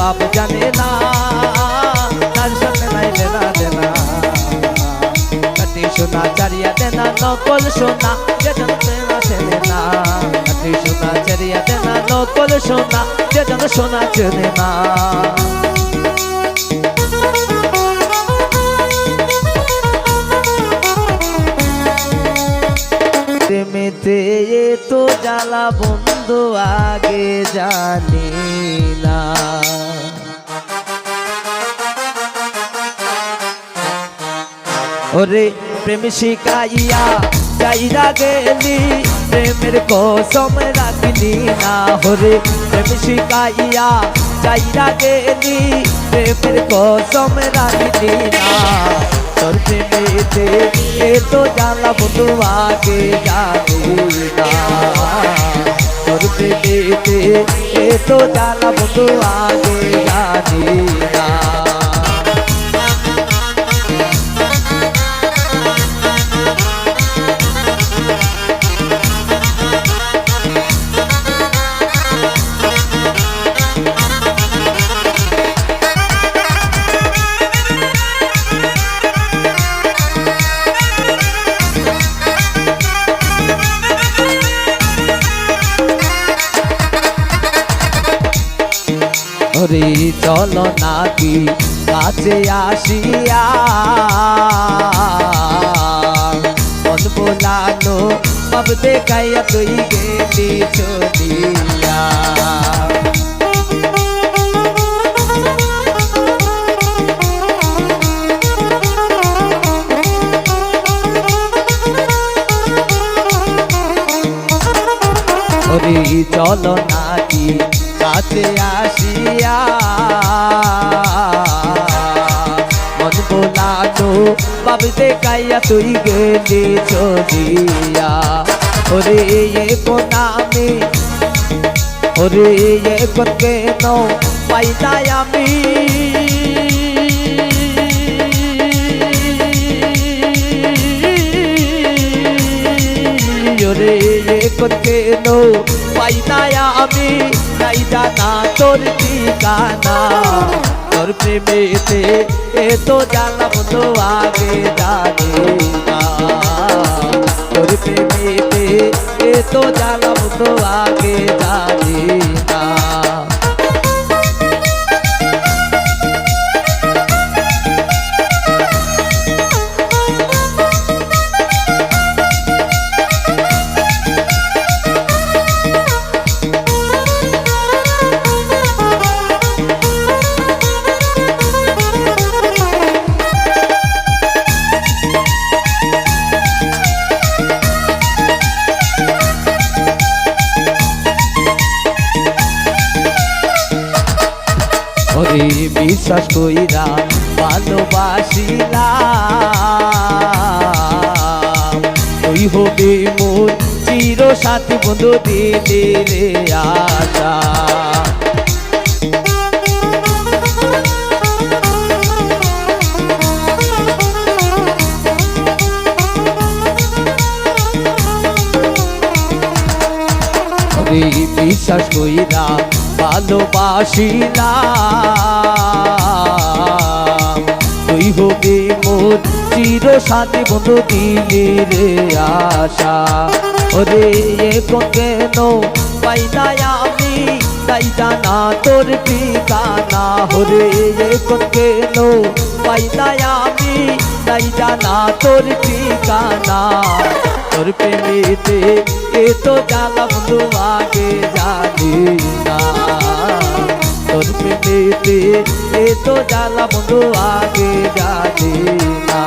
বাপ জানে না, তার সাথে নাই দেনা দেনা। কাটি সোনা চারিয়া দেনা নকল সোনা, যেজন প্রেম আসেনে না। কাটি সোনা চারিয়া দেনা নকল সোনা, যেজন সোনা চেনে না। প্রেমেতে তো জ্বালা বন্ধু আগে জানি না। ওরে প্রেম শিখাইয়া যাইরা গেলি, প্রেমের কসম রাখলি না। ওরে প্রেম শিখাইয়া যাইরা গেলি, প্রেমের কসম রাখলি না। তোর প্রেমেতে তো জ্বালা বন্ধু আগে জানি না। তোর প্রেমেতে তো জ্বালা বন্ধু আগে জানি না। ওরে চলো নাকি কাছে আসিয়া, মন বোলানো সব দেখাইয়া তুই গেলি চলিয়া। ওরে চলো নাকি কাছে আসিয়া, মন বোলানো বাব দেখাইয়া তুই গেলি চলিয়া। ওরে নামে ওরে এখন কেন পাইলাই আমি, ওরে এখন কেন পাইলাই আমি, নাই জানা তোর ঠিকানা। তোর প্রেমেতে তো জ্বালা বন্ধু আগে জানি না। তোর প্রেমেতে তো জ্বালা বন্ধু আগে জানি না। ওরে বিশ্বাস কইরা ভালোবাসিলাম, তুই হবে মোর চির সাথী বন্ধু দিলে রে আশা। ওরে বিশ্বাস কইরা ভালোবাসিলাম, তুই হবে মোর চির সাথী বন্ধু দিলি রে আশা। ওরে এখন কেন পাইলাই আমি, তাই জানা তোর ঠিকানা। ওরে এখন কেন পাইলাই আমি, তাই জানা তোর ঠিকানা। তোর প্রেমেতে তো জ্বালা বন্ধু আগে জানি না। তোর প্রেমেতে তো জ্বালা বন্ধু আগে জানি না।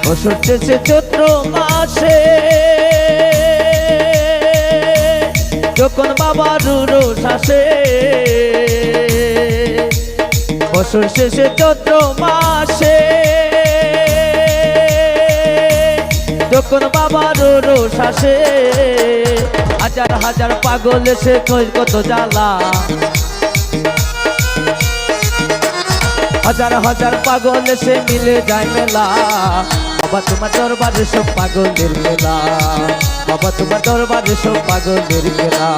বসতেছে চৈত্র মাসে, যখন বাবার রোষ আসে, বছর শেষে চৈত্র মাসে যখন বাবার রোষ আসে হাজার হাজার পাগল এসে কই কত জ্বালা হাজার হাজার পাগল এসে মিলে যায় মেলা বাবা তোমার দরবারে সব পাগলের মেলা বাবা তোমার দরবারে সব পাগলের মেলা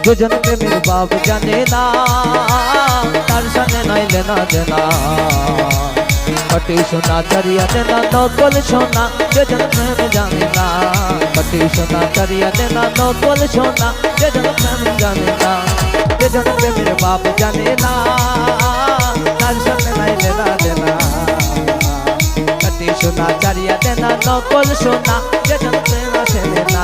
দুজন প্রেমের বাপ জানে না তার সঙ্গে নইলে না জানা কটি সোনা চারিয়া দেনা নকল সোনা দুজন প্রেম জানে না কটি সোনা চারিয়া দেনা নকল সোনা দুজন প্রেম জানে না দুজন প্রেমের বাপ জানে না তার সঙ্গে নইলে না জানা কটি সোনা চারিয়া দেনা নকল সোনা দুজন প্রেম চেনে না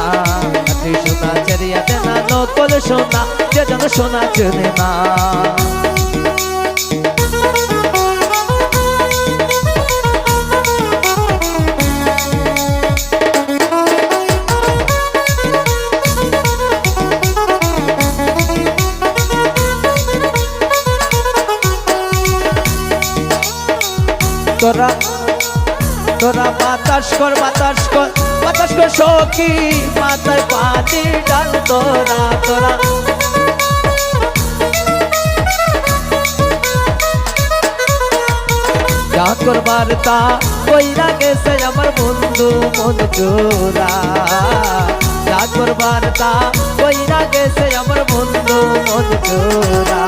কটি সোনা চারিয়া দেনা নকল সোনা যেজন সোনা চেনে না তোরা তোরা বাতাস কর বাতাস কর বাতাস কর সখী মাথায় পাতি ডাল তোরা তোরা যা করবার তা কইরা গেছে আমার বন্ধু মন চোরা যা করবার তা কইরা গেছে আমার বন্ধু মন চোরা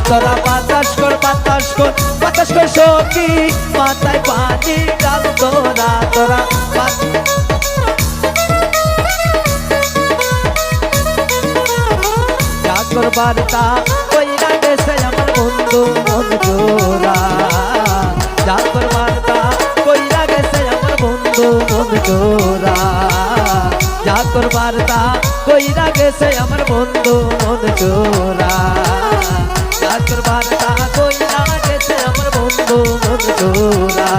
তোরা বাতাস কর বাতাস কর বাতাস কর সখী মাথায় পানি ডাল তোরা তোরা যা করবার তা কইরা গেছে আমার বন্ধু মন চোরা যা করবার তা কইরা গেছে আমার বন্ধু মন চোরা যা করবার তা কইরা গেছে আমার বন্ধু মন চোরা যা করবার তা কইরা গেছে আমার বন্ধু মন চোরা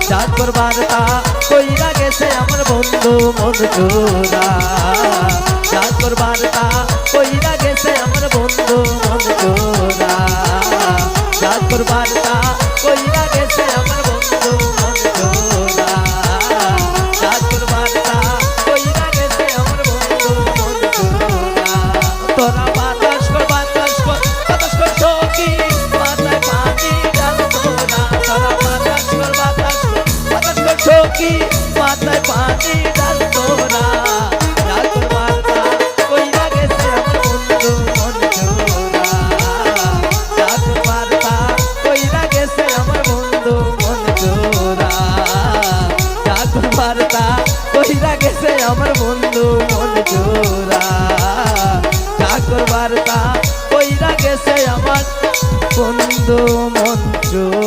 যা করবার তা কইরা গেছে আমার বন্ধু মন চোরা যা করবার তা কইরা গেছে আমার বন্ধু মন চোরা যা করবার তা কইরা গেছে আমার বন্ধু মন চোরা যা করবার তা কইরা গেছে আমার বন্ধু মন চোরা তোরা বাতাস কর বাতাস কর বাতাস কর সখী মাথায় পানি ডাল তোরা তোরা বাতাস কর বাতাস কর বাতাস কর সখী মাথায় পানি ডাল তোরা যা করবার তা কইরা গেছে আমার বন্ধু মন চোরা যা করবার তা কইরা গেছে আমার বন্ধু মন চোরা যা করবার তা কইরা গেছে আমার বন্ধু মন চোরা যা করবার তা কইরা গেছে আমার বন্ধু মন চোরা।